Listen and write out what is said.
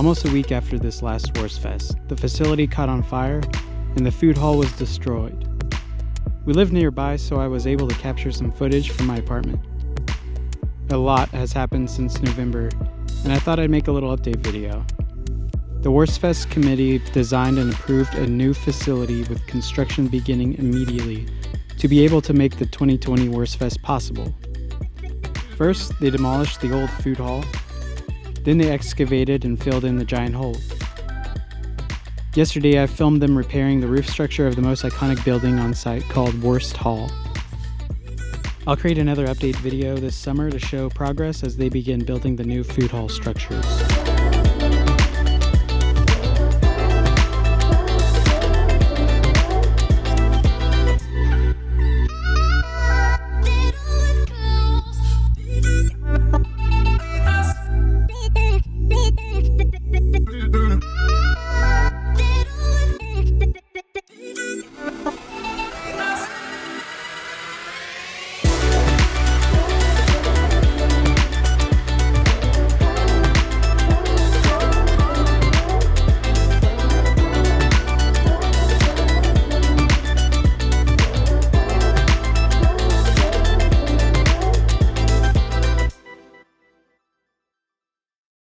Almost a week after this last Wurstfest, the facility caught on fire and the food hall was destroyed. We live nearby, so I was able to capture some footage from my apartment. A lot has happened since November, and I thought I'd make a little update video. The Wurstfest committee designed and approved a new facility with construction beginning immediately to be able to make the 2020 Wurstfest possible. First, they demolished the old food hall. Then they excavated and filled in the giant hole. Yesterday, I filmed them repairing the roof structure of the most iconic building on site called Wurst Hall. I'll create another update video this summer to show progress as they begin building the new food hall structures.